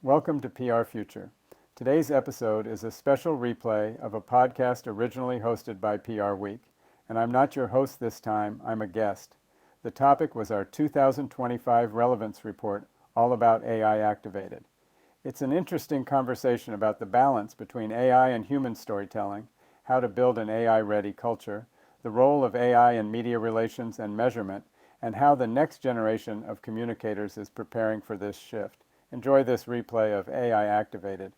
Welcome to PR Future. Today's episode is a special replay of a podcast originally hosted by PRWeek, and I'm not your host this time, I'm a guest. The topic was our 2025 Relevance Report, all about AI activated. It's an interesting conversation about the balance between AI and human storytelling, how to build an AI-ready culture, the role of AI in media relations and measurement, and how the next generation of communicators is preparing for this shift. Enjoy this replay of AI activated.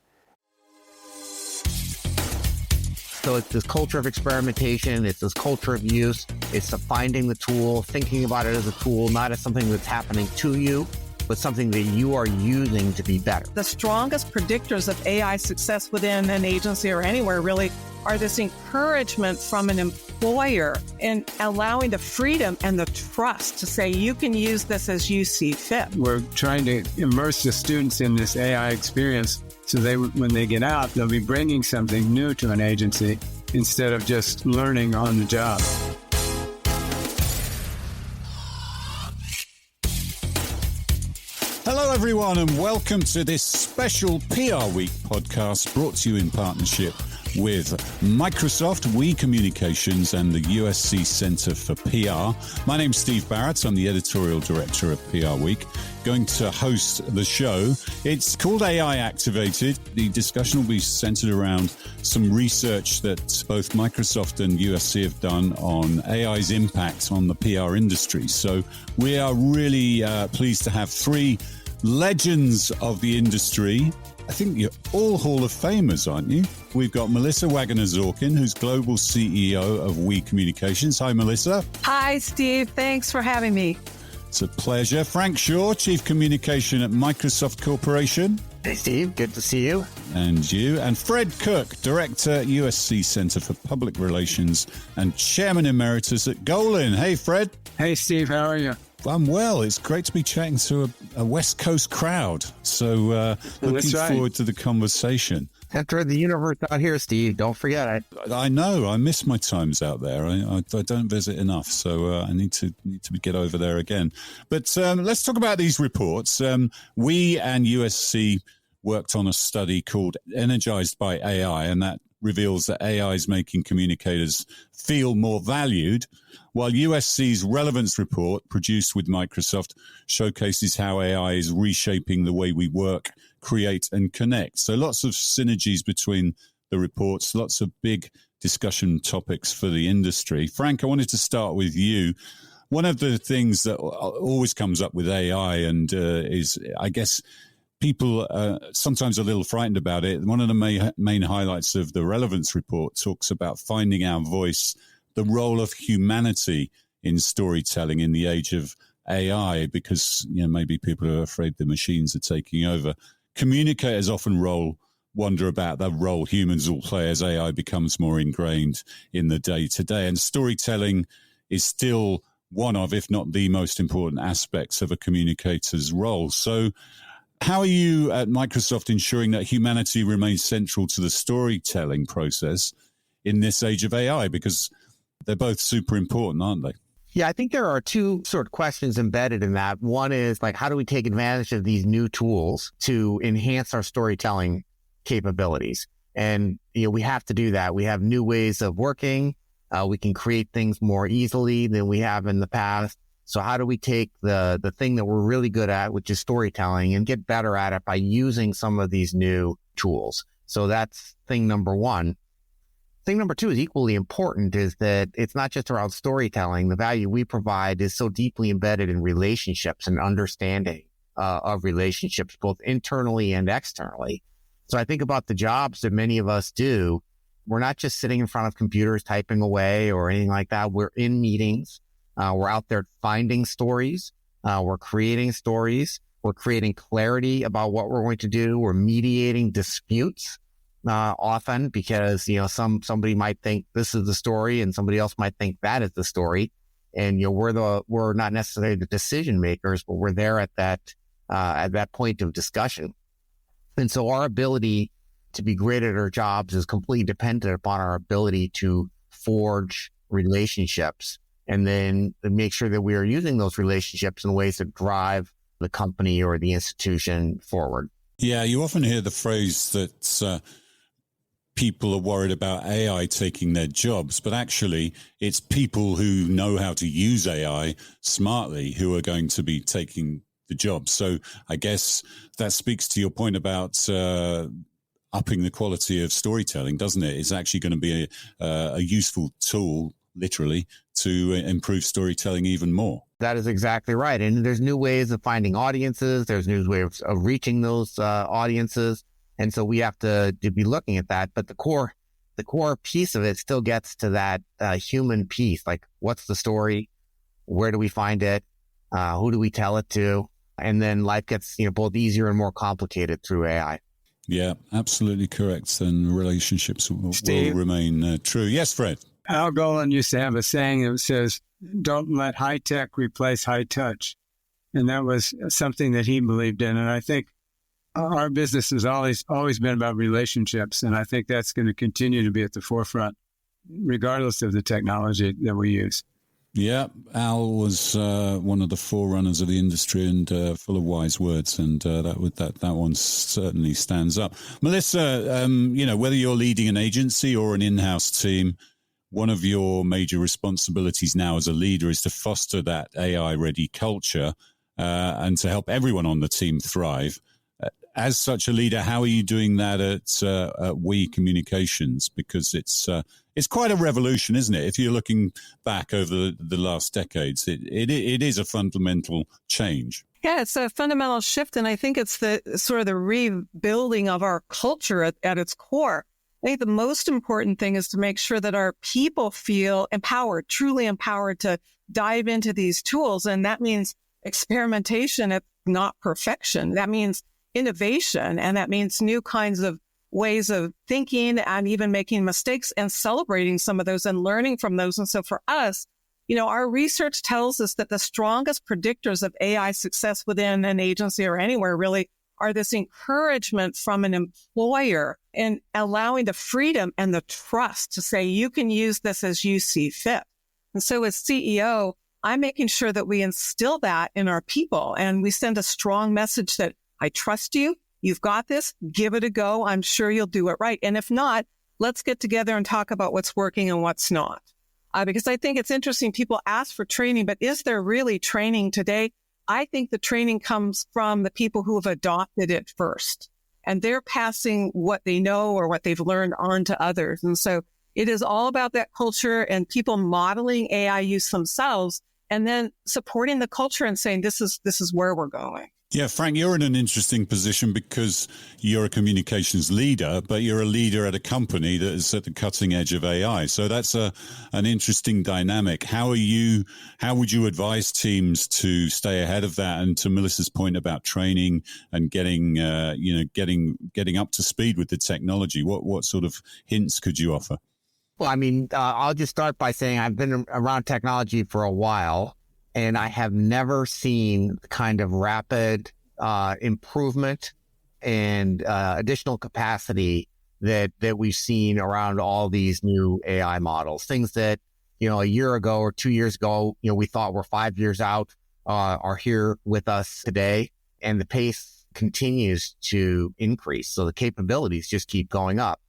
So it's this culture of experimentation, it's this culture of use, it's the finding the tool, thinking about it as a tool, not as something that's happening to you, but something that you are using to be better. The strongest predictors of AI success within an agency or anywhere really are this encouragement from an employer and allowing the freedom and the trust to say you can use this as you see fit. We're trying to immerse the students in this AI experience so when they get out, they'll be bringing something new to an agency instead of just learning on the job. Hello, everyone, and welcome to this special PR Week podcast brought to you in partnership with Microsoft, We Communications, and the USC Center for PR. My name's Steve Barrett. I'm the Editorial Director of PR Week, going to host the show. It's called AI Activated. The discussion will be centered around some research that both Microsoft and USC have done on AI's impact on the PR industry. So we are really pleased to have three legends of the industry. I think you're all Hall of Famers, aren't you? We've got Melissa Waggener Zorkin, who's Global CEO of We Communications. Hi, Melissa. Hi, Steve. Thanks for having me. It's a pleasure. Frank Shaw, Chief Communication at Microsoft Corporation. Hey, Steve. Good to see you. And you. And Fred Cook, Director, USC Center for Public Relations and Chairman Emeritus at Golin. Hey, Fred. Hey, Steve. How are you? I'm well. It's great to be chatting to a West Coast crowd. So looking forward to the conversation. After the universe out here, Steve, don't forget it. I know. I miss my times out there. I don't visit enough, so I need to get over there again. But let's talk about these reports. We and USC worked on a study called Energized by AI, and that reveals that AI is making communicators feel more valued, while USC's Relevance Report, produced with Microsoft, showcases how AI is reshaping the way we work, create, and connect. So lots of synergies between the reports, lots of big discussion topics for the industry. Frank, I wanted to start with you. One of the things that always comes up with AI and is, I guess, people are sometimes a little frightened about it. One of the main highlights of the Relevance Report talks about finding our voice, the role of humanity in storytelling in the age of AI, because maybe people are afraid the machines are taking over. Communicators often wonder about the role humans will play as AI becomes more ingrained in the day-to-day. And storytelling is still one of, if not the most important aspects of a communicator's role. So how are you at Microsoft ensuring that humanity remains central to the storytelling process in this age of AI? Because they're both super important, aren't they? Yeah, I think there are two sort of questions embedded in that. One is like, how do we take advantage of these new tools to enhance our storytelling capabilities? And we have to do that. We have new ways of working. We can create things more easily than we have in the past. So how do we take the thing that we're really good at, which is storytelling, and get better at it by using some of these new tools? So that's thing number one. Thing number two is equally important, is that it's not just around storytelling. The value we provide is so deeply embedded in relationships and understanding of relationships, both internally and externally. So I think about the jobs that many of us do. We're not just sitting in front of computers typing away or anything like that. We're in meetings. We're out there finding stories. We're creating stories. We're creating clarity about what we're going to do. We're mediating disputes often because, somebody might think this is the story and somebody else might think that is the story. And, we're not necessarily the decision makers, but we're there at that point of discussion. And so our ability to be great at our jobs is completely dependent upon our ability to forge relationships and then make sure that we are using those relationships in ways that drive the company or the institution forward. Yeah, you often hear the phrase that people are worried about AI taking their jobs, but actually it's people who know how to use AI smartly who are going to be taking the job. So I guess that speaks to your point about upping the quality of storytelling, doesn't it? It's actually going to be a useful tool, literally, to improve storytelling even more. That is exactly right. And there's new ways of finding audiences. There's new ways of reaching those audiences. And so we have to be looking at that. But the core piece of it still gets to that human piece. Like, what's the story? Where do we find it? Who do we tell it to? And then life gets, both easier and more complicated through AI. Yeah, absolutely correct. And relationships will remain true. Yes, Fred. Al Golin used to have a saying that says, "Don't let high tech replace high touch." And that was something that he believed in. And I think our business has always been about relationships. And I think that's going to continue to be at the forefront, regardless of the technology that we use. Yeah, Al was one of the forerunners of the industry and full of wise words, and that one certainly stands up. Melissa, whether you're leading an agency or an in-house team, one of your major responsibilities now as a leader is to foster that AI-ready culture and to help everyone on the team thrive. As such a leader, how are you doing that at We Communications? Because it's quite a revolution, isn't it? If you're looking back over the last decades, it is a fundamental change. Yeah, it's a fundamental shift, and I think it's the sort of the rebuilding of our culture at its core. I think the most important thing is to make sure that our people feel empowered, truly empowered to dive into these tools. And that means experimentation, if not perfection. That means innovation, and that means new kinds of ways of thinking and even making mistakes and celebrating some of those and learning from those. And so for us, our research tells us that the strongest predictors of AI success within an agency or anywhere really are this encouragement from an employer and allowing the freedom and the trust to say, you can use this as you see fit. And so as CEO, I'm making sure that we instill that in our people, and we send a strong message that I trust you. You've got this. Give it a go. I'm sure you'll do it right. And if not, let's get together and talk about what's working and what's not. Because I think it's interesting. People ask for training, but is there really training today? I think the training comes from the people who have adopted it first, and they're passing what they know or what they've learned on to others. And so it is all about that culture and people modeling AI use themselves and then supporting the culture and saying, this is where we're going. Yeah, Frank, you're in an interesting position because you're a communications leader, but you're a leader at a company that is at the cutting edge of AI. So that's an interesting dynamic. How would you advise teams to stay ahead of that? And to Melissa's point about training and getting up to speed with the technology, what sort of hints could you offer? Well, I'll just start by saying I've been around technology for a while, and I have never seen the kind of rapid improvement and additional capacity that we've seen around all these new AI models. Things that, a year ago or 2 years ago, we thought were 5 years out, are here with us today. And the pace continues to increase. So the capabilities just keep going up.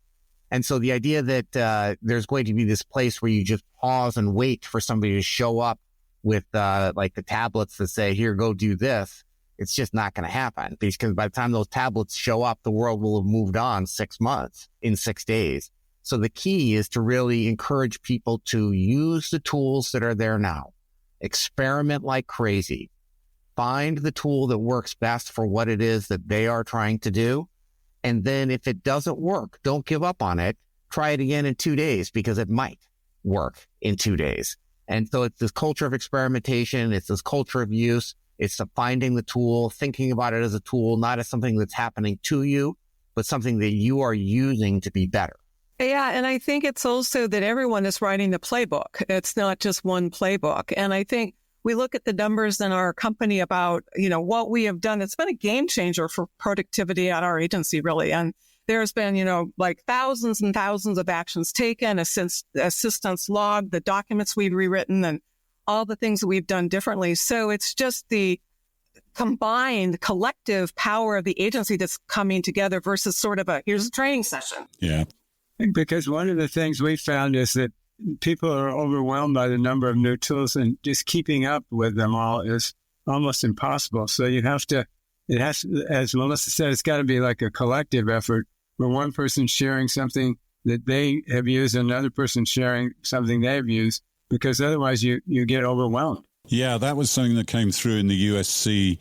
And so the idea that there's going to be this place where you just pause and wait for somebody to show up with like the tablets that say, here, go do this, it's just not going to happen. Because by the time those tablets show up, the world will have moved on 6 months in 6 days. So the key is to really encourage people to use the tools that are there now. Experiment like crazy. Find the tool that works best for what it is that they are trying to do. And then if it doesn't work, don't give up on it. Try it again in 2 days, because it might work in 2 days. And so it's this culture of experimentation. It's this culture of use. It's the finding the tool, thinking about it as a tool, not as something that's happening to you, but something that you are using to be better. Yeah, and I think it's also that everyone is writing the playbook. It's not just one playbook. And I think we look at the numbers in our company about, what we have done. It's been a game changer for productivity at our agency, really. And there's been, like thousands and thousands of actions taken, assistance logged, the documents we've rewritten, and all the things that we've done differently. So it's just the combined collective power of the agency that's coming together versus sort of here's a training session. Yeah. Because one of the things we found is that people are overwhelmed by the number of new tools, and just keeping up with them all is almost impossible. So it has, as Melissa said, it's got to be like a collective effort where one person sharing something that they have used, another person sharing something they've used, because otherwise you get overwhelmed. Yeah, that was something that came through in the USC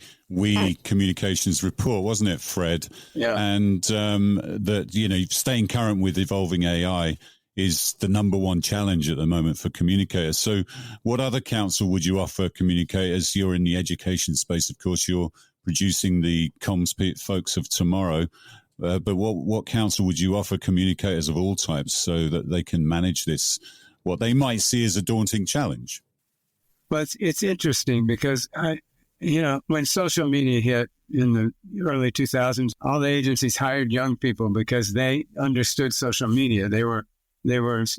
communications report, wasn't it, Fred? Yeah. And that, staying current with evolving AI is the number one challenge at the moment for communicators. So what other counsel would you offer communicators? You're in the education space, of course, you're producing the comms folks of tomorrow. But what counsel would you offer communicators of all types so that they can manage this, what they might see as a daunting challenge? Well, it's interesting because when social media hit in the early 2000s, all the agencies hired young people because they understood social media. They were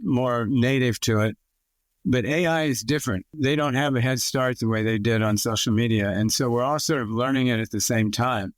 more native to it. But AI is different. They don't have a head start the way they did on social media. And so we're all sort of learning it at the same time.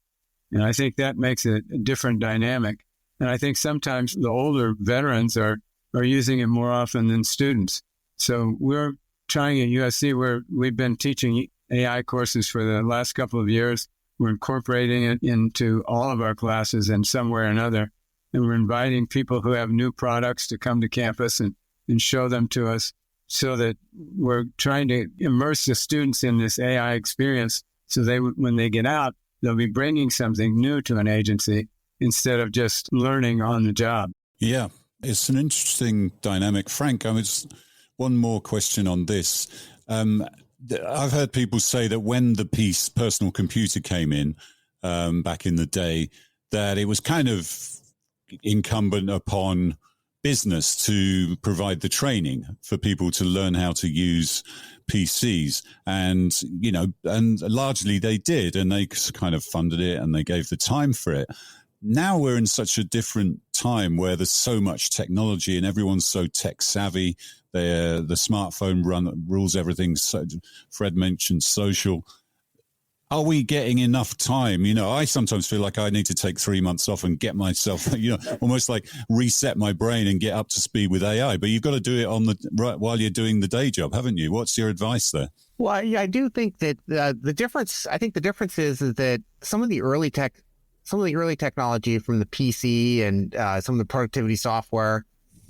And I think that makes it a different dynamic. And I think sometimes the older veterans are using it more often than students. So we're trying at USC where we've been teaching AI courses for the last couple of years. We're incorporating it into all of our classes in some way or another. And we're inviting people who have new products to come to campus and show them to us, so that we're trying to immerse the students in this AI experience so when they get out, they'll be bringing something new to an agency instead of just learning on the job. Yeah, it's an interesting dynamic. Frank, one more question on this. I've heard people say that when the personal computer came in back in the day, that it was kind of incumbent upon business to provide the training for people to learn how to use PCs. And largely they did, and they kind of funded it and they gave the time for it. Now we're in such a different time where there's so much technology and everyone's so tech savvy. The smartphone rules everything. So Fred mentioned social. Are we getting enough time? I sometimes feel like I need to take 3 months off and get myself, almost like reset my brain and get up to speed with AI. But you've got to do it while you're doing the day job, haven't you? What's your advice there? Well, yeah, I do think that the difference is that some of the early technology from the PC and some of the productivity software,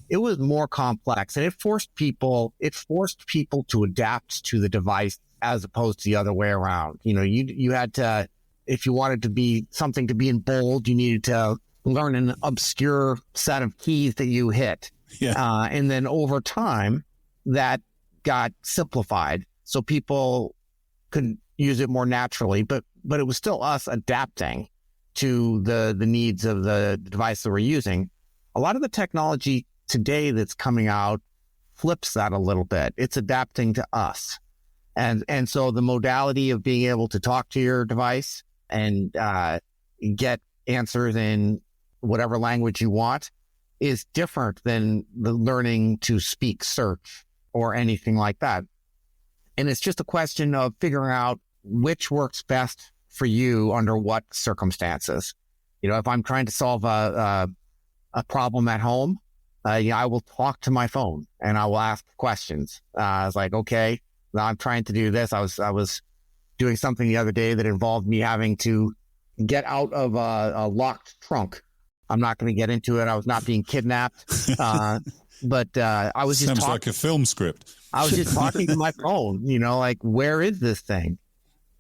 it was more complex, and it forced people to adapt to the device as opposed to the other way around. You had to, if you wanted to be something to be in bold, you needed to learn an obscure set of keys that you hit. Yeah. And then over time, that got simplified so people could use it more naturally. But it was still us adapting to the needs of the device that we're using. A lot of the technology today that's coming out flips that a little bit. It's adapting to us. And so the modality of being able to talk to your device and get answers in whatever language you want is different than the learning to speak search or anything like that. And it's just a question of figuring out which works best for you under what circumstances. If I'm trying to solve a problem at home, I will talk to my phone and I will ask questions. I was like, okay, now I'm trying to do this. I was doing something the other day that involved me having to get out of a locked trunk. I'm not going to get into it. I was not being kidnapped. But I was just Sounds like a film script. I was just talking to my phone, like, where is this thing?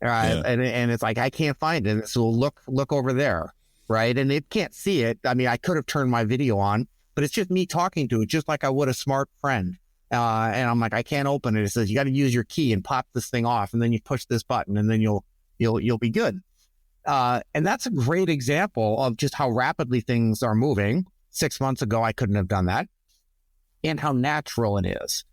Yeah. And it's like, I can't find it. So look over there. Right. And it can't see it. I mean, I could have turned my video on, but it's just me talking to it, just like I would a smart friend. And I'm like, I can't open it. It says, you got to use your key and pop this thing off. And then you push this button and then you'll be good. And that's a great example of just how rapidly things are moving. 6 months ago, I couldn't have done that, and how natural it is.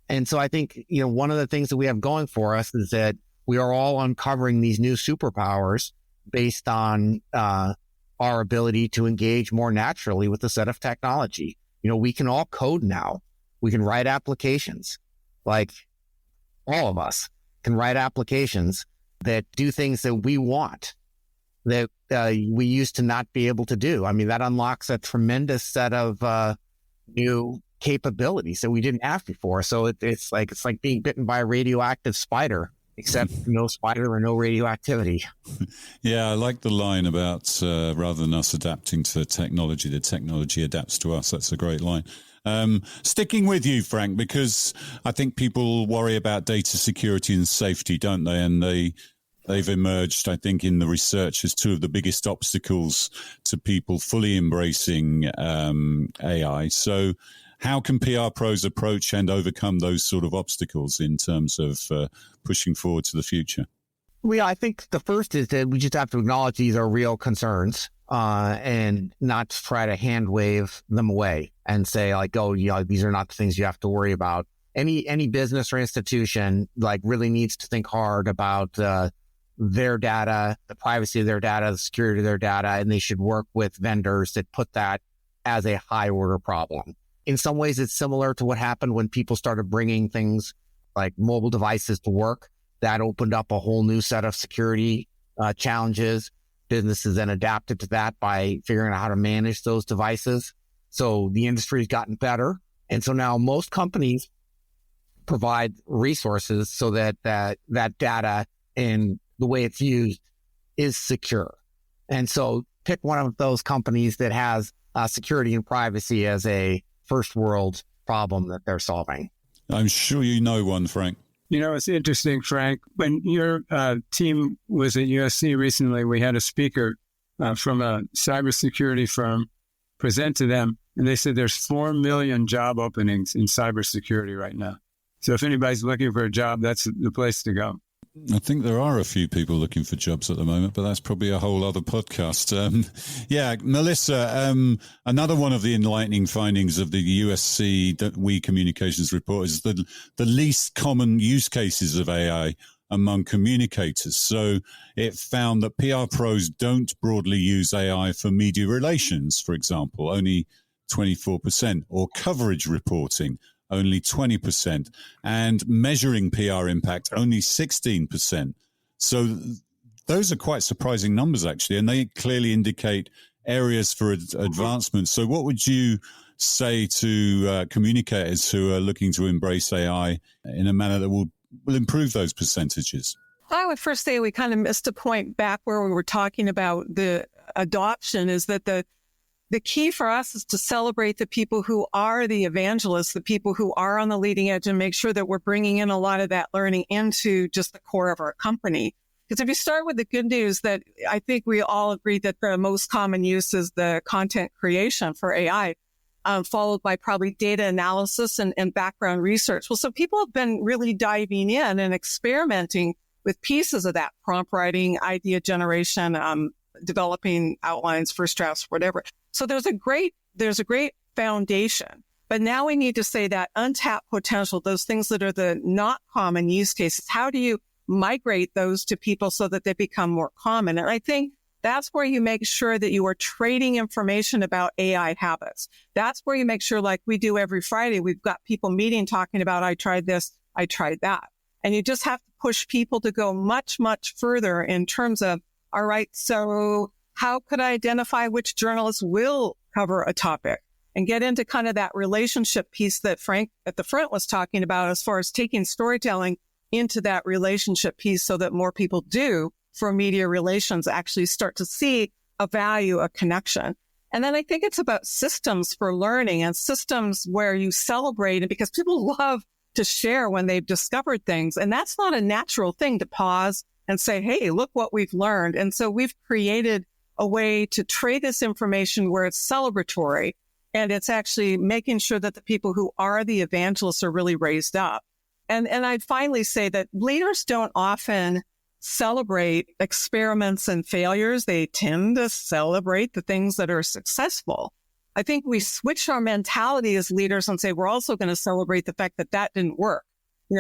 And so I think, one of the things that we have going for us is that we are all uncovering these new superpowers based on our ability to engage more naturally with a set of technology. We can all code now. We can write applications. Like, all of us can write applications that do things that we want, that we used to not be able to do. I mean, that unlocks a tremendous set of new capabilities that we didn't have before. So it's like being bitten by a radioactive spider, except no spider or no radioactivity. Yeah, I like the line about rather than us adapting to the technology adapts to us. That's a great line. Sticking with you, Frank, because I think people worry about data security and safety, don't they? And they've emerged, I think, in the research as two of the biggest obstacles to people fully embracing AI. So how can PR pros approach and overcome those sort of obstacles in terms of pushing forward to the future? Well, I think the first is that we just have to acknowledge these are real concerns and not try to hand wave them away and say like, oh, these are not the things you have to worry about. Any business or institution like really needs to think hard about their data, the privacy of their data, the security of their data, and they should work with vendors that put that as a high order problem. In some ways, it's similar to what happened when people started bringing things like mobile devices to work. That opened up a whole new set of security challenges. Businesses then adapted to that by figuring out how to manage those devices. So the industry has gotten better. And so now most companies provide resources so that data and the way it's used is secure. And so pick one of those companies that has security and privacy as a first world problem that they're solving. I'm sure you know one, Frank. It's interesting, Frank. When your team was at USC recently, we had a speaker from a cybersecurity firm present to them, and they said there's 4 million job openings in cybersecurity right now. So if anybody's looking for a job, that's the place to go. I think there are a few people looking for jobs at the moment, but that's probably a whole other podcast. Melissa, another one of the enlightening findings of the USC We Communications report is the least common use cases of AI among communicators. So it found that PR pros don't broadly use AI for media relations, for example, only 24%, or coverage reporting, only 20%, and measuring PR impact, only 16%. So those are quite surprising numbers, actually, and they clearly indicate areas for advancement. So what would you say to communicators who are looking to embrace AI in a manner that will improve those percentages? I would first say we kind of missed a point back where we were talking about the adoption, is that the key for us is to celebrate the people who are the evangelists, the people who are on the leading edge, and make sure that we're bringing in a lot of that learning into just the core of our company. Because if you start with the good news, that I think we all agree that the most common use is the content creation for AI, followed by probably data analysis and background research. Well, so people have been really diving in and experimenting with pieces of that: prompt writing, idea generation, developing outlines, first drafts, whatever. So there's a great foundation, but now we need to say that untapped potential, those things that are the not common use cases, how do you migrate those to people so that they become more common? And I think that's where you make sure that you are trading information about AI habits. That's where you make sure, like we do every Friday, we've got people meeting talking about, I tried this, I tried that. And you just have to push people to go much, much further in terms of, all right, so how could I identify which journalists will cover a topic, and get into kind of that relationship piece that Frank at the front was talking about, as far as taking storytelling into that relationship piece so that more people do for media relations actually start to see a value, a connection. And then I think it's about systems for learning, and systems where you celebrate it, because people love to share when they've discovered things. And that's not a natural thing to pause and say, hey, look what we've learned. And so we've created a way to trade this information where it's celebratory, and it's actually making sure that the people who are the evangelists are really raised up. And I'd finally say that leaders don't often celebrate experiments and failures. They tend to celebrate the things that are successful. I think we switch our mentality as leaders and say, we're also going to celebrate the fact that that didn't work.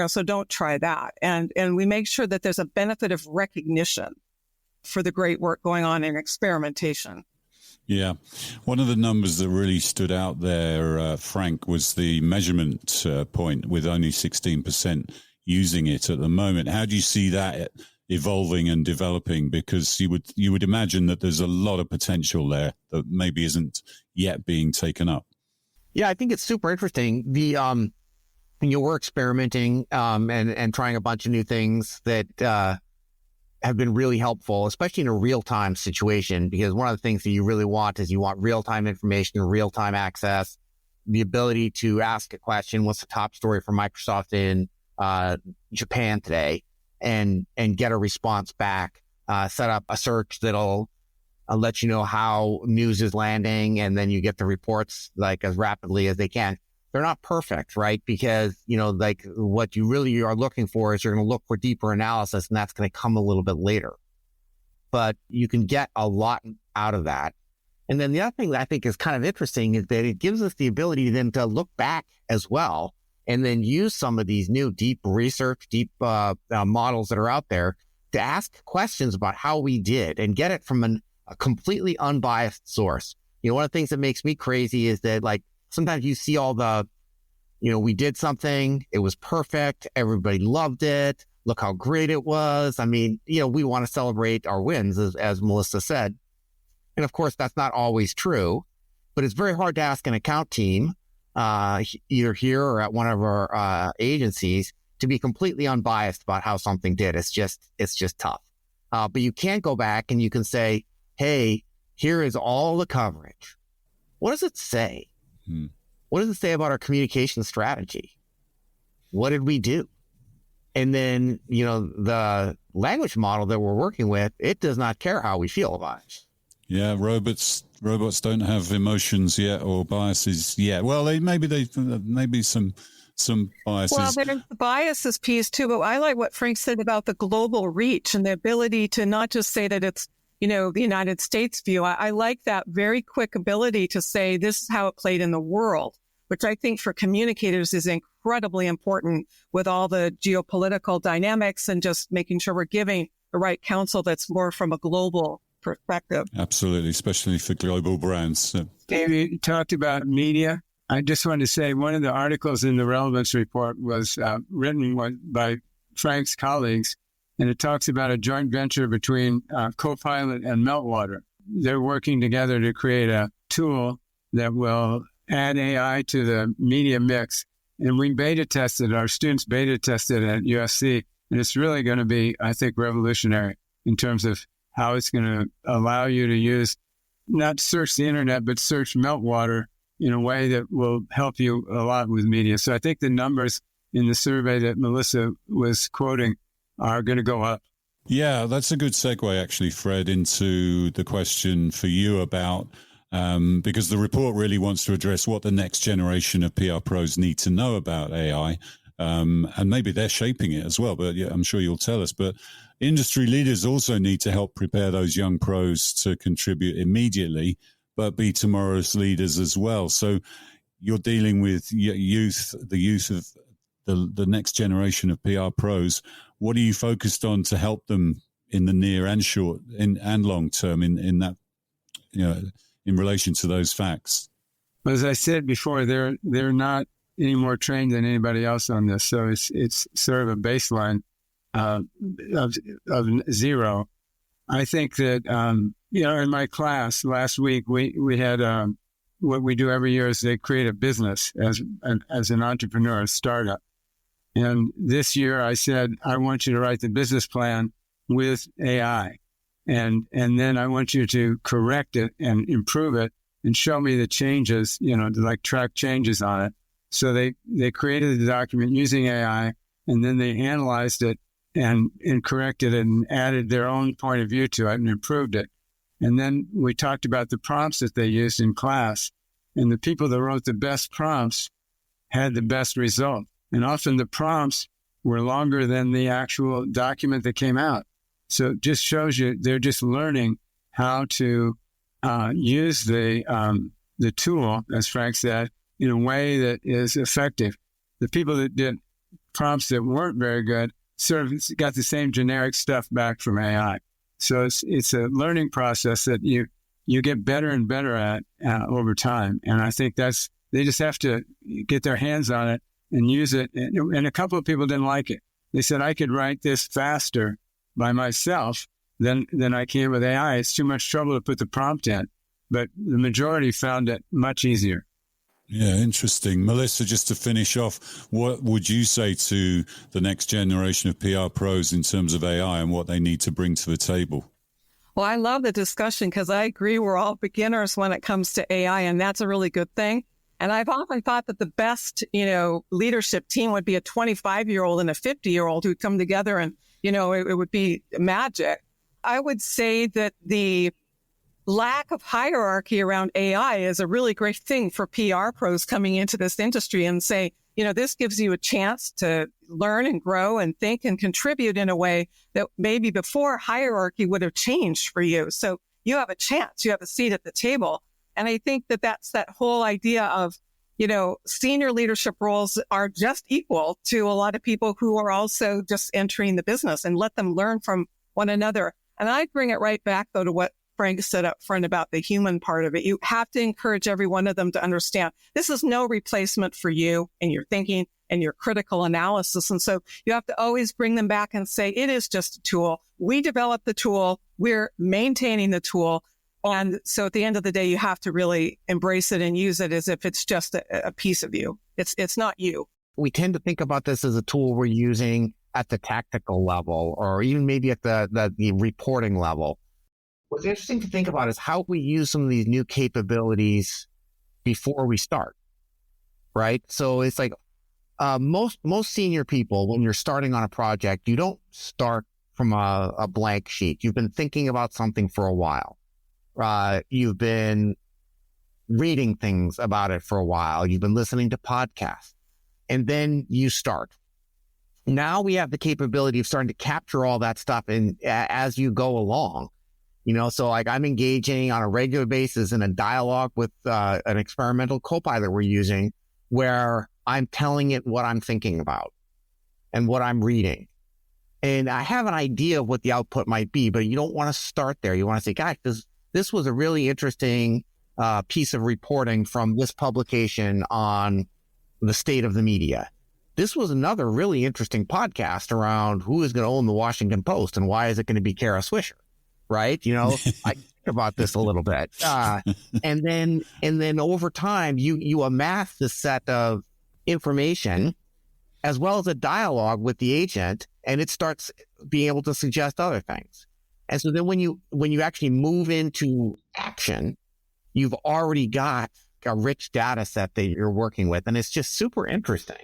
So don't try that. And we make sure that there's a benefit of recognition for the great work going on in experimentation. Yeah. One of the numbers that really stood out there, Frank, was the measurement point, with only 16% using it at the moment. How do you see that evolving and developing? Because you would imagine that there's a lot of potential there that maybe isn't yet being taken up. Yeah, I think it's super interesting. We're experimenting and trying a bunch of new things that have been really helpful, especially in a real-time situation, because one of the things that you really want is you want real-time information, real-time access, the ability to ask a question, what's the top story for Microsoft in Japan today, and get a response back, set up a search that'll let you know how news is landing, and then you get the reports like as rapidly as they can. They're not perfect, right? Because, like what you really are looking for is you're going to look for deeper analysis, and that's going to come a little bit later. But you can get a lot out of that. And then the other thing that I think is kind of interesting is that it gives us the ability then to look back as well, and then use some of these new deep research, deep models that are out there to ask questions about how we did and get it from a completely unbiased source. One of the things that makes me crazy is that, like, sometimes you see all the, we did something, it was perfect, everybody loved it, look how great it was. I mean, we want to celebrate our wins, as Melissa said. And of course, that's not always true, but it's very hard to ask an account team, either here or at one of our agencies, to be completely unbiased about how something did. It's just tough. But you can go back and you can say, hey, here is all the coverage. What does it say? What does it say about our communication strategy? What did we do? And then, the language model that we're working with, it does not care how we feel about it. Yeah, robots don't have emotions yet or biases yet. Well, maybe some biases. Well, there's the biases piece too, but I like what Frank said about the global reach and the ability to not just say that it's, the United States view. I like that very quick ability to say this is how it played in the world, which I think for communicators is incredibly important with all the geopolitical dynamics and just making sure we're giving the right counsel that's more from a global perspective. Absolutely, especially for global brands. So. Dave, you talked about media. I just wanted to say one of the articles in the Relevance Report was written by Frank's colleagues, and it talks about a joint venture between Copilot and Meltwater. They're working together to create a tool that will add AI to the media mix. And we our students beta tested at USC, and it's really going to be, I think, revolutionary in terms of how it's going to allow you to use, not search the internet, but search Meltwater in a way that will help you a lot with media. So I think the numbers in the survey that Melissa was quoting are going to go up. Yeah, that's a good segue, actually, Fred, into the question for you about, because the report really wants to address what the next generation of PR pros need to know about AI. And maybe they're shaping it as well, but yeah, I'm sure you'll tell us. But industry leaders also need to help prepare those young pros to contribute immediately, but be tomorrow's leaders as well. So you're dealing with the youth of the next generation of PR pros. What are you focused on to help them in the near and short and long term in that, in relation to those facts? As I said before, they're not any more trained than anybody else on this. So it's sort of a baseline of zero. I think that, in my class last week, we had what we do every year is they create a business as an entrepreneur, a startup. And this year I said, I want you to write the business plan with AI. And then I want you to correct it and improve it and show me the changes, to like track changes on it. So they created the document using AI, and then they analyzed it and corrected it and added their own point of view to it and improved it. And then we talked about the prompts that they used in class, and the people that wrote the best prompts had the best result. And often the prompts were longer than the actual document that came out. So it just shows you they're just learning how to use the tool, as Frank said, in a way that is effective. The people that did prompts that weren't very good sort of got the same generic stuff back from AI. So it's a learning process that you get better and better at over time. And I think they just have to get their hands on it and use it. And a couple of people didn't like it. They said, I could write this faster by myself than I can with AI. It's too much trouble to put the prompt in, but the majority found it much easier. Yeah, interesting. Melissa, just to finish off, what would you say to the next generation of PR pros in terms of AI and what they need to bring to the table? Well, I love the discussion because I agree we're all beginners when it comes to AI, and that's a really good thing. And I've often thought that the best, leadership team would be a 25-year-old and a 50-year-old who'd come together and, it would be magic. I would say that the lack of hierarchy around AI is a really great thing for PR pros coming into this industry and say, this gives you a chance to learn and grow and think and contribute in a way that maybe before hierarchy would have changed for you. So you have a chance, you have a seat at the table. And I think that that's that whole idea of, senior leadership roles are just equal to a lot of people who are also just entering the business, and let them learn from one another. And I'd bring it right back, though, to what Frank said up front about the human part of it. You have to encourage every one of them to understand this is no replacement for you and your thinking and your critical analysis. And so you have to always bring them back and say, it is just a tool. We developed the tool. We're maintaining the tool. And so at the end of the day, you have to really embrace it and use it as if it's just a piece of you. It's not you. We tend to think about this as a tool we're using at the tactical level, or even maybe at the reporting level. What's interesting to think about is how we use some of these new capabilities before we start, right? So it's like most senior people, when you're starting on a project, you don't start from a blank sheet. You've been thinking about something for a while. You've been reading things about it for a while. You've been listening to podcasts, and then you start. Now we have the capability of starting to capture all that stuff as you go along. So like I'm engaging on a regular basis in a dialogue with an experimental copilot we're using, where I'm telling it what I'm thinking about and what I'm reading. And I have an idea of what the output might be, but you don't want to start there. You want to say, gosh, this was a really interesting piece of reporting from this publication on the state of the media. This was another really interesting podcast around who is going to own the Washington Post and why is it going to be Kara Swisher, right? I think about this a little bit. And then over time, you amass this set of information as well as a dialogue with the agent, and it starts being able to suggest other things. And so then when you actually move into action, you've already got a rich data set that you're working with, and it's just super interesting.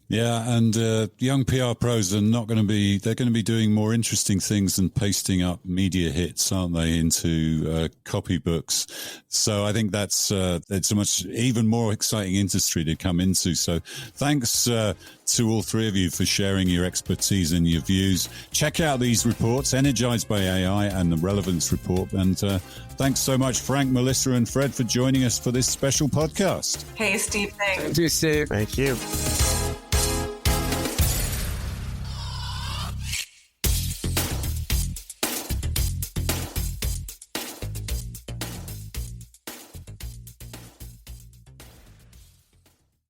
Yeah, and young PR pros are they're going to be doing more interesting things than pasting up media hits, aren't they, into copybooks. So I think it's a much even more exciting industry to come into. So thanks to all three of you for sharing your expertise and your views. Check out these reports, Energized by AI and the Relevance Report. And thanks so much, Frank, Melissa, and Fred, for joining us for this special podcast. Hey, Steve, thanks. Thank you, Steve. Thank you.